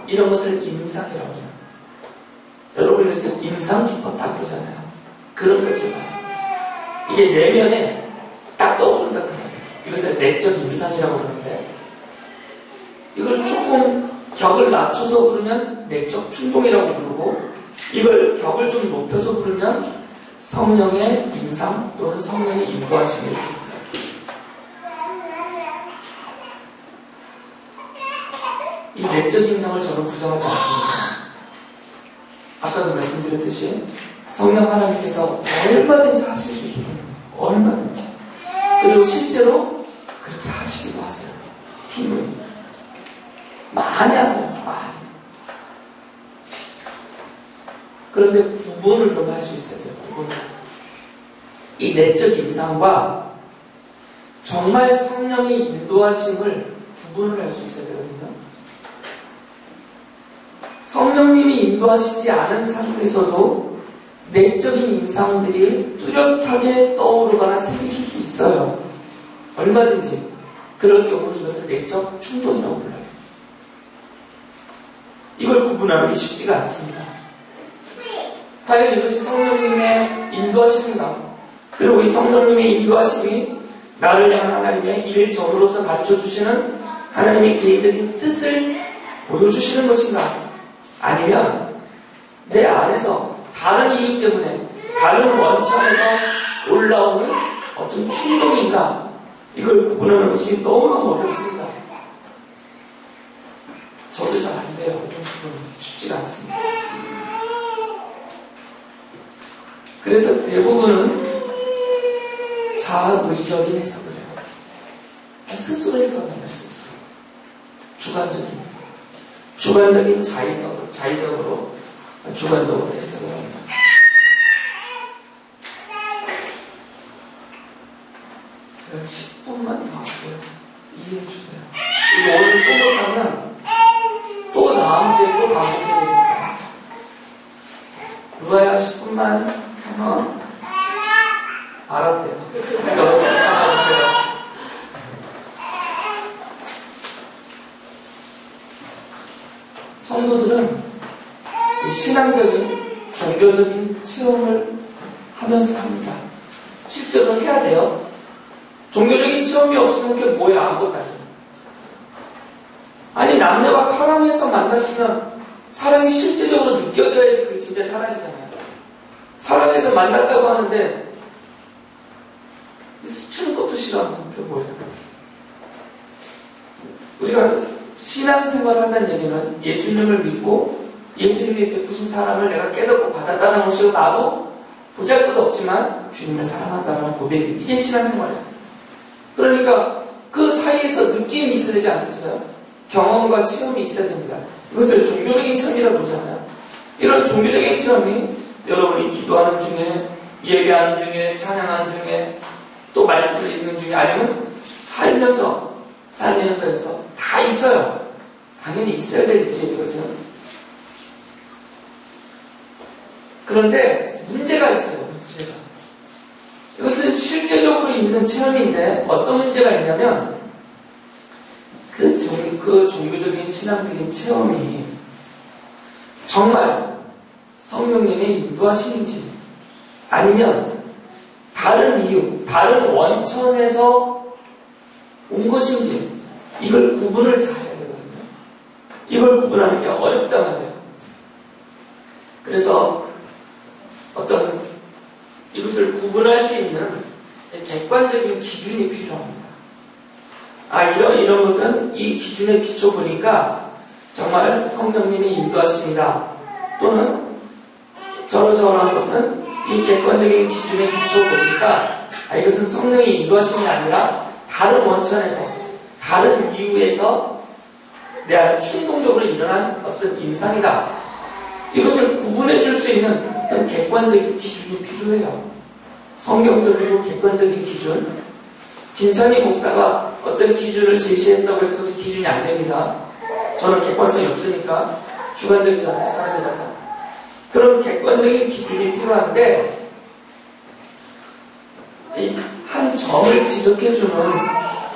이런 것을 인상이라고 해요. 여러분이 그래서 인상 깊었다 그러잖아요. 그런 것을 봐요. 이게 내면에 딱 떠오른다 그래요. 이것을 내적 인상이라고 그러는데 이걸 조금 격을 낮춰서 부르면 내적 충동이라고 부르고 이걸 격을 좀 높여서 부르면 성령의 인상 또는 성령의 인도하심을 불러요. 이 내적 인상을 저는 부정하지 않습니다. 아까도 말씀드렸듯이 성령 하나님께서 얼마든지 하실 수 있기 때문에 얼마든지 그리고 실제로 그렇게 하시기도 하세요. 충분히 많이 하세요. 많이. 그런데 구분을 좀 할 수 있어야 돼요. 구분. 이 내적 인상과 정말 성령의 인도하심을 구분을 할 수 있어야 되거든요. 성령님이 인도하시지 않은 상태에서도 내적인 인상들이 뚜렷하게 떠오르거나 새겨질 수 있어요. 얼마든지. 그럴 경우는 이것을 내적 충동이라고 불러요. 이걸 구분하는 게 쉽지가 않습니다. 과연 이것이 성령님의 인도하심인가? 그리고 이 성령님의 인도하심이 나를 향한 하나님의 일정으로서 가르쳐주시는 하나님의 개인적인 뜻을 보여주시는 것인가? 아니면 내 안에서 다른 이유 때문에 다른 원천에서 올라오는 어떤 충동인가? 이걸 구분하는 것이 너무너무 어렵습니다. 저도 잘 안 돼요. 쉽지가 않습니다. 그래서 대부분은 자의적인 해석을 해요. 스스로 해석합니다. 스스로. 주관적인 자의적으로 주관적으로 해석을 합니다. 제가 10분만 더 할게요. 이해해 주세요. 이거 오늘 또 못하면 또 다음 주에 또 반복해야 되니까. 누가야 10분만 참아. 알았대요. 여러분 참아주세요. 성도들은 이 신앙적인, 종교적인 체험을 하면서 삽니다. 실제로 해야 돼요. 종교적인 체험이 없으면 그게 뭐야? 아무것도 아니에요. 아니, 남녀가 사랑해서 만났으면 사랑이 실제적으로 느껴져야지 그게 진짜 사랑이잖아요. 사랑해서 만났다고 하는데 스치는 것도 싫어하면 그게 뭐예요? 우리가 신앙생활을 한다는 얘기는 예수님을 믿고 예수님이 베푸신 사랑을 내가 깨닫고 받았다는 것이고 나도 보잘것없지만 주님을 사랑한다는 고백이 이게 신앙생활이에요. 그러니까 그 사이에서 느낌이 있어야 되지 않겠어요? 경험과 체험이 있어야 됩니다. 이것을 종교적인 체험이라고 그러잖아요. 이런 종교적인 체험이 여러분이 기도하는 중에, 예배하는 중에, 찬양하는 중에, 또 말씀을 읽는 중에, 아니면 살면서, 삶의 현장에서 다 있어요. 당연히 있어야 될 일이에요, 이것은. 그런데 문제가 있어요, 문제가. 이것은 실제적으로 있는 체험인데 어떤 문제가 있냐면 그 종교적인 신앙적인 체험이 정말 성령님의 인도하심인지 아니면 다른 이유, 다른 원천에서 온 것인지 이걸 구분을 잘 해야 되거든요. 이걸 구분하는 게 어렵단 말이에요. 그래서 어떤 이것을 구분할 수 있는 객관적인 기준이 필요합니다. 이런 것은 이 기준에 비춰보니까 정말 성령님의 인도하심이다. 또는 저런 것은 이 객관적인 기준에 비춰보니까 이것은 성령의 인도하심이 아니라 다른 원천에서, 다른 이유에서 내 안에 충동적으로 일어난 어떤 인상이다. 이것을 구분해 줄 수 있는 어떤 객관적인 기준이 필요해요. 성경적이고 객관적인 기준. 김찬희 목사가 어떤 기준을 제시했다고 해서 그 기준이 안 됩니다. 저는 객관성이 없으니까 주관적이잖아요, 사람이라서. 그런 객관적인 기준이 필요한데 이 한 점을 지적해주는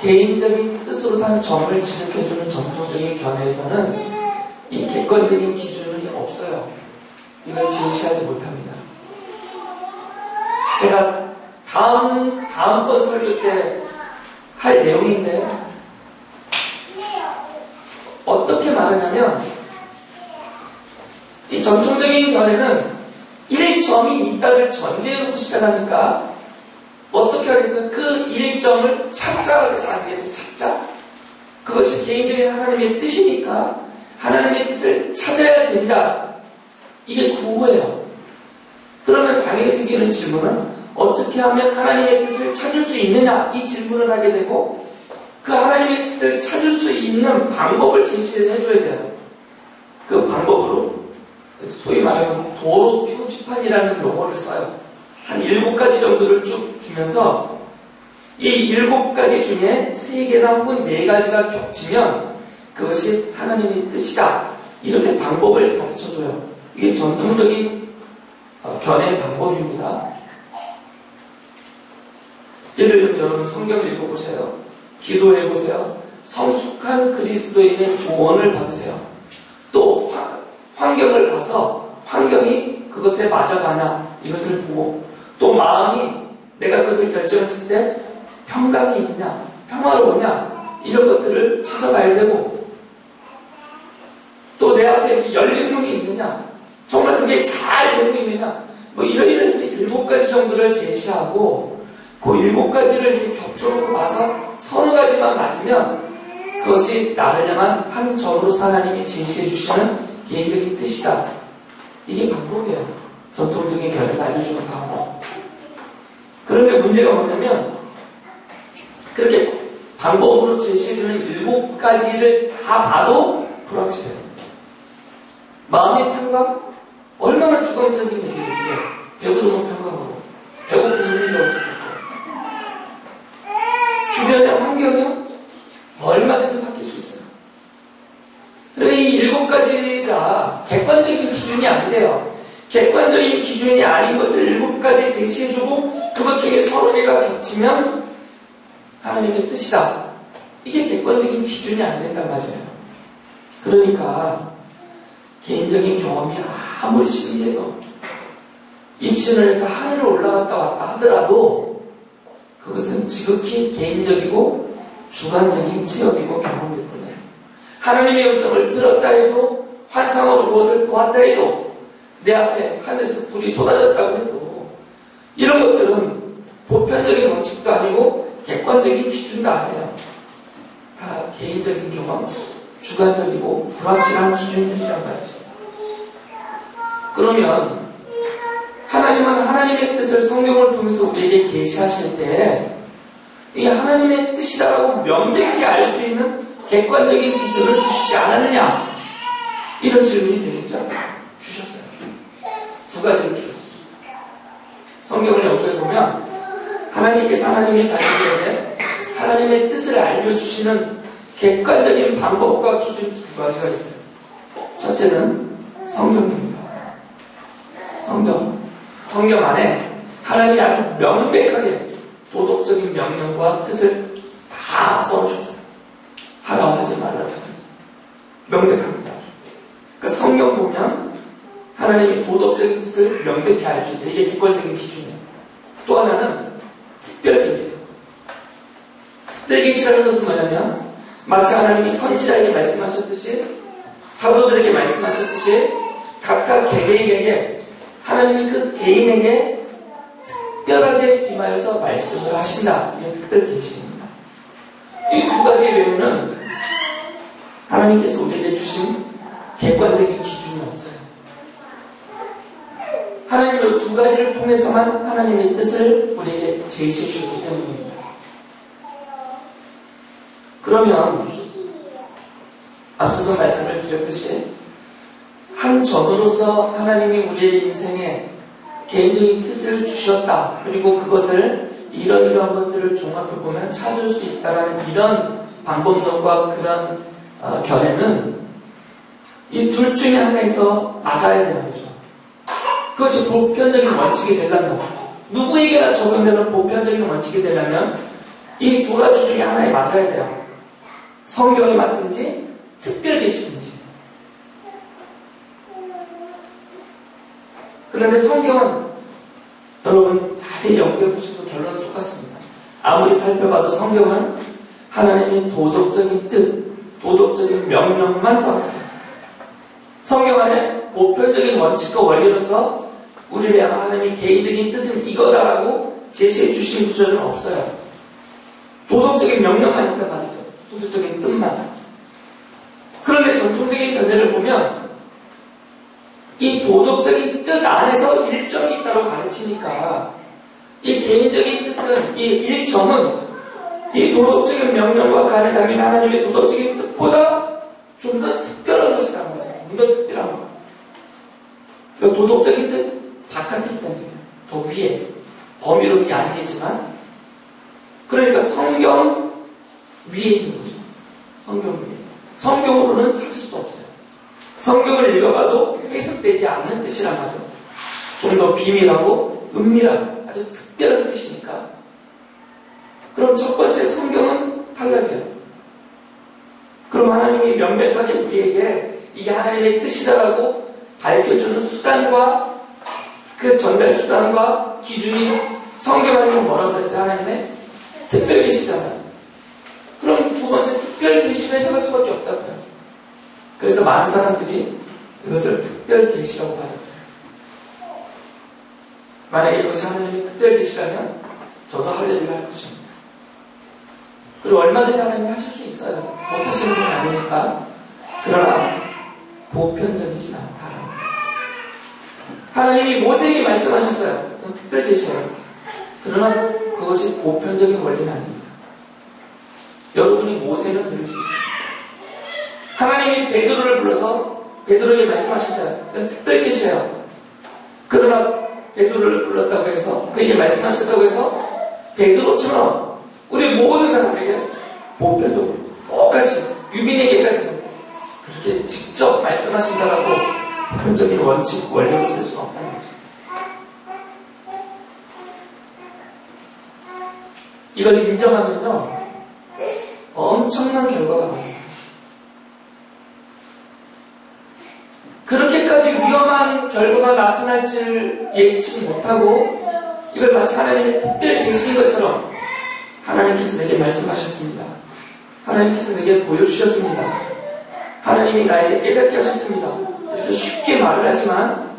개인적인 뜻으로 산 점을 지적해주는 정통적인 견해에서는 이 객관적인 기준이 없어요. 이걸 제시하지 못합니다. 제가 다음번 설교 때 할 내용인데 어떻게 말하냐면 이 전통적인 견해는 1점이 있다를 전제해놓고 시작하니까 어떻게 하겠어요? 그 1점을 찾자라고 해서 하기 위해서 찾자. 그것이 개인적인 하나님의 뜻이니까 하나님의 뜻을 찾아야 된다. 이게 구호예요. 그러면 당연히 생기는 질문은 어떻게 하면 하나님의 뜻을 찾을 수 있느냐? 이 질문을 하게 되고 그 하나님의 뜻을 찾을 수 있는 방법을 제시를 해줘야 돼요. 그 방법으로 소위 말하는 도로 표지판이라는 용어를 써요. 한 7가지 정도를 쭉 주면서 이 7가지 중에 3개나 혹은 4가지가 겹치면 그것이 하나님의 뜻이다. 이렇게 방법을 가르쳐줘요. 이게 전통적인 견해 방법입니다. 예를 들면 여러분 성경을 읽어보세요. 기도해보세요. 성숙한 그리스도인의 조언을 받으세요. 또 환경을 봐서 환경이 그것에 맞아가나 이것을 보고, 또 마음이 내가 그것을 결정했을 때 평강이 있느냐 평화로우냐 이런 것들을 찾아봐야 되고, 또 내 앞에 이렇게 열린 문이 있느냐 정말 그게 잘 되고 있느냐 뭐 이러이러해서 7가지 정도를 제시하고, 그 7가지를 이렇게 겹쳐놓고 봐서 서너 가지만 맞으면 그것이 나를 향한 한 점으로서 하나님이 제시해 주시는 개인적인 뜻이다. 이게 방법이에요. 전통적인 견해에서 알려주는 방법. 그런데 문제가 뭐냐면 그렇게 방법으로 제시해주는 7가지를 다 봐도 불확실해요. 마음의 평강? 얼마나 주관적인 얘기예요. 배부르면 평강하고 배고프면 힘이 없을 주변의 환경이요? 얼마든지 바뀔 수 있어요. 그래서 이 7가지가 객관적인 기준이 안 돼요. 객관적인 기준이 아닌 것을 7가지 제시해주고 그것 중에 서너 개가 겹치면 하나님의 뜻이다. 이게 객관적인 기준이 안 된단 말이에요. 그러니까 개인적인 경험이 아무리 신기해도 입신을 해서 하늘을 올라갔다 왔다 하더라도 그것은 지극히 개인적이고 주관적인 체험이고 경험일 뿐이에요. 하나님의 음성을 들었다 해도, 환상으로 무엇을 보았다 해도, 내 앞에 하늘에서 불이 쏟아졌다고 해도, 이런 것들은 보편적인 원칙도 아니고 객관적인 기준도 아니에요. 다 개인적인 경험, 주관적이고 불확실한 기준들이란 말이죠. 그러면 하나님은 하나님의 뜻을 성경을 통해서 우리에게 계시하실 때 이 하나님의 뜻이다라고 명백히 알 수 있는 객관적인 기준을 주시지 않았느냐? 이런 질문이 되겠죠? 주셨어요. 2가지를 주셨어요. 성경을 연구해보면 하나님께서 하나님의 자녀들에게 하나님의 뜻을 알려주시는 객관적인 방법과 기준 2가지가 있어요. 첫째는 성경입니다. 성경 안에 하나님이 아주 명백하게 도덕적인 명령과 뜻을 다 써주셨어요. 하라고 하지 말라고 써주셨어요. 명백합니다. 그러니까 성경 보면 하나님이 도덕적인 뜻을 명백히 알 수 있어요. 이게 객관적인 기준이에요. 또 하나는 특별 계시예요. 특별 계시라는 것은 뭐냐면 마치 하나님이 선지자에게 말씀하셨듯이, 사도들에게 말씀하셨듯이 각각 개개인에게 하나님이 그 개인에게 특별하게 임하여서 말씀을 하신다. 이게 특별 계시입니다. 이 2가지 외에는 하나님께서 우리에게 주신 객관적인 기준이 없어요. 하나님은 2가지를 통해서만 하나님의 뜻을 우리에게 제시해 주기 때문입니다. 그러면 앞서서 말씀을 드렸듯이 한 점으로서 하나님이 우리의 인생에 개인적인 뜻을 주셨다. 그리고 그것을 이러이러한 것들을 종합해보면 찾을 수 있다는 이런 방법론과 그런 견해는 이 둘 중에 하나에서 맞아야 되는 거죠. 그것이 보편적인 원칙이 되려면, 누구에게나 적용되는 보편적인 원칙이 되려면 이 2가지 중에 하나에 맞아야 돼요. 성경에 맞든지 특별 계시든지. 그런데 성경은 여러분 자세히 연구해 보셔도 결론은 똑같습니다. 아무리 살펴봐도 성경은 하나님의 도덕적인 뜻, 도덕적인 명령만 써놨어요. 성경 안에 보편적인 원칙과 원리로서 우리를 향한 하나님의 개인적인 뜻은 이거다라고 제시해 주신 구절은 없어요. 도덕적인 명령만 있단 말이죠. 도덕적인 뜻만. 그런데 전통적인 견해를 보면 이 도덕적인 뜻 안에서 일점이 있다고 가르치니까 이 개인적인 뜻은, 이 일점은 이 도덕적인 명령과 간에 담긴 하나님의 도덕적인 뜻보다 좀 더 특별한 것이라는 거죠. 좀 더 특별한 거. 그러니까 도덕적인 뜻 바깥에 있다는 거예요. 더 위에. 범위로 그게 아니겠지만 그러니까 성경 위에 있는 거죠. 성경 위에. 성경으로는 찾을 수 없어요. 성경을 읽어봐도 해석되지 않는 뜻이란 말이에요. 좀 더 비밀하고 은밀한 아주 특별한 뜻이니까. 그럼 첫 번째 성경은 탈락이에요. 그럼 하나님이 명백하게 우리에게 이게 하나님의 뜻이다라고 밝혀주는 수단과 그 전달 수단과 기준이 성경 아니면 뭐라고 그랬어요? 하나님의 특별 계시잖아요. 그럼 두 번째 특별 계시로 해석할 수밖에 없다고요. 그래서 많은 사람들이 이것을 특별 계시라고 받아들여요. 만약에 이것이 하나님의 특별 계시라면 저도 할렐루야 할 것입니다. 그리고 얼마든지 하나님이 하실 수 있어요. 못하시는 건 아니니까. 그러나 보편적이진 않다. 하나님이 모세에게 말씀하셨어요. 그건 특별 계시예요. 그러나 그것이 보편적인 원리는 아닙니다. 여러분이 모세를 들을 수 있습니다. 하나님이 베드로를 불러서 베드로에게 말씀하셨어요. 그건 특별 계시예요. 그러나 베드로를 불렀다고 해서 그에게 말씀하셨다고 해서 베드로처럼 우리 모든 사람에게 보편적으로 똑같이 유민에게까지도 그렇게 직접 말씀하신다라고 보편적인 원칙, 원리를 쓸 수는 없다는 거죠. 이걸 인정하면요 엄청난 결과가 나옵니다. 그렇게까지 위험한 결과가 나타날 줄 예측 못하고 이걸 마치 하나님의 특별 계시인 것처럼 하나님께서 내게 말씀하셨습니다. 하나님께서 내게 보여주셨습니다. 하나님이 나에게 깨닫게 하셨습니다. 이렇게 쉽게 말을 하지만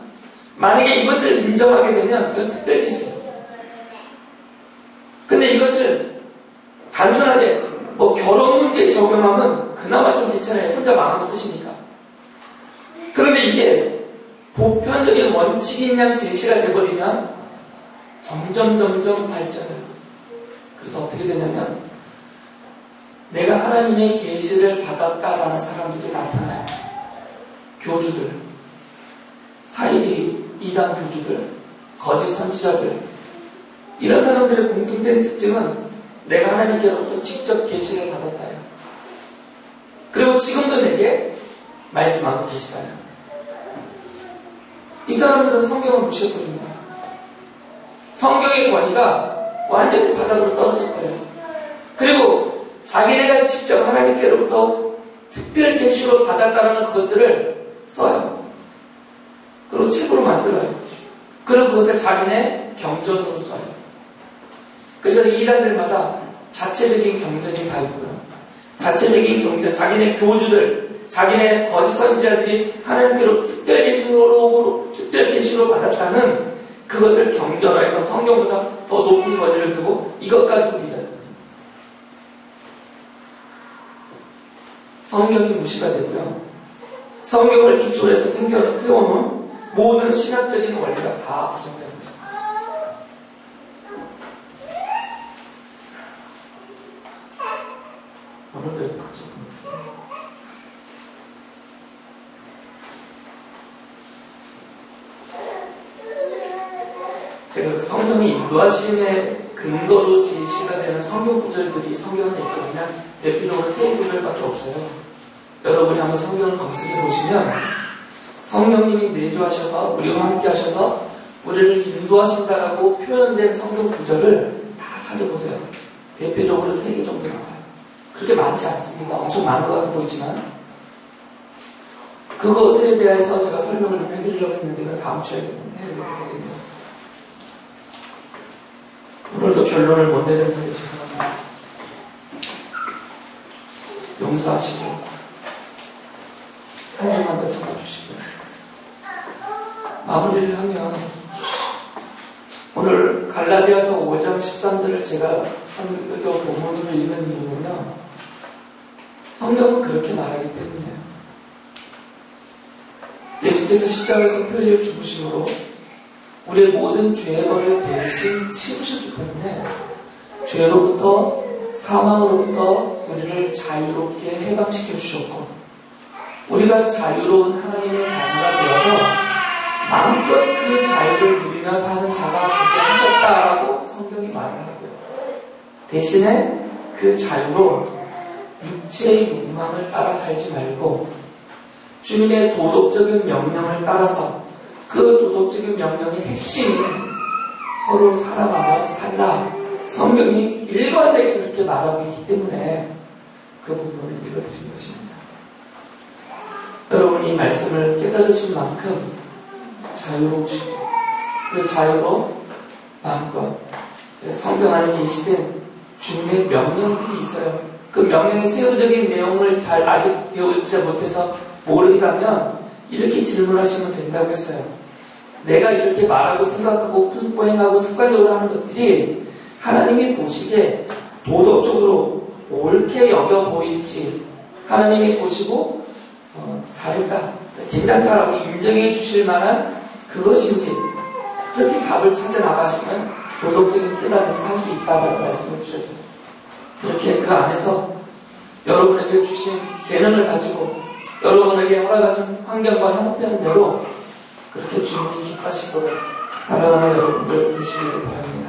만약에 이것을 인정하게 되면 이건 특별 계시예요. 근데 이것을 단순하게 뭐 결혼 문제에 적용하면 그나마 좀 괜찮아요. 혼자 망하는 뜻이니까. 그런데 이게 보편적인 원칙인 양 제시가 되어버리면 점점 발전해요. 그래서 어떻게 되냐면 내가 하나님의 계시를 받았다라는 사람들이 나타나요. 교주들, 사이비 이단 교주들, 거짓 선지자들 이런 사람들의 공통된 특징은 내가 하나님께로부터 직접 계시를 받았다요. 그리고 지금도 내게 말씀하고 계시다요. 이 사람들은 성경을 무시해버립니다. 성경의 권위가 완전히 바닥으로 떨어질 거예요. 그리고 자기네가 직접 하나님께로부터 특별 계시로 받았다는 그것들을 써요. 그리고 책으로 만들어요. 그리고 그것을 자기네 경전으로 써요. 그래서 이단들마다 자체적인 경전이 다 있고요. 자체적인 경전, 자기네 교주들, 자기네 거짓 선지자들이 하나님께로 특별 계시로 받았다는 그것을 경전화해서 성경보다 더 높은 권위를 두고 이것 가지고 믿어요. 성경이 무시가 되고요. 성경을 기초로 해서 세워놓은 모든 신학적인 원리가 다 부정되는 것입니다. 오늘도 이렇게 하죠. 제가 그 성경이 유아심의 근거로 제시가 되는 성경 구절들이 성경에 있거든요. 대표적으로 3구절밖에 없어요. 여러분이 한번 성경을 검색해 보시면 성령님이 내주하셔서 우리와 함께 하셔서 우리를 인도하신다라고 표현된 성경 구절을 다 찾아보세요. 대표적으로 3개 정도 나와요. 그렇게 많지 않습니다. 엄청 많은 것 같아 보이지만 그것에 대해서 제가 설명을 좀 해드리려고 했는데 다음 주에 해드리려고 되겠네요. 오늘도 결론을 못 내렸는데 죄송합니다. 용서하시고 한 주만 더 참아주시고요. 마무리를 하면 오늘 갈라디아서 5장 13절을 제가 성경 본문으로 읽은 이유는요. 성경은 그렇게 말하기 때문이에요. 예수께서 십자가에서 피 흘려 죽으심으로 우리의 모든 죄의 벌을 대신 치우셨기 때문에 죄로부터 사망으로부터 우리를 자유롭게 해방시켜 주셨고 우리가 자유로운 하나님의 자녀가 되어서 마음껏 그 자유를 누리며 사는 자가 되게 하셨다라고 성경이 말을 하고요. 대신에 그 자유로 육체의 욕망을 따라 살지 말고 주님의 도덕적인 명령을 따라서 그 도덕적인 명령의 핵심은 서로 사랑하며 살라. 성경이 일관되게 그렇게 말하고 있기 때문에 그 부분을 읽어드린 것입니다. 여러분이 이 말씀을 깨달으신 만큼 자유로우시고 그 자유로 마음껏 성경 안에 계시된 주님의 명령들이 있어요. 그 명령의 세부적인 내용을 잘 아직 배우지 못해서 모른다면 이렇게 질문하시면 된다고 했어요. 내가 이렇게 말하고 생각하고 품고 행하고 습관적으로 하는 것들이 하나님이 보시기에 도덕적으로 옳게 여겨 보일지 하나님이 보시고 잘했다, 괜찮다라고 인정해 주실 만한 그것인지 그렇게 답을 찾아 나가시면 도덕적인 뜻 안에서 살 수 있다고 말씀을 드렸어요. 그렇게 그 안에서 여러분에게 주신 재능을 가지고 여러분에게 허락하신 환경과 형편대로 그렇게 주님이 기뻐하시도록 사랑하는 여러분들 되시길 바랍니다.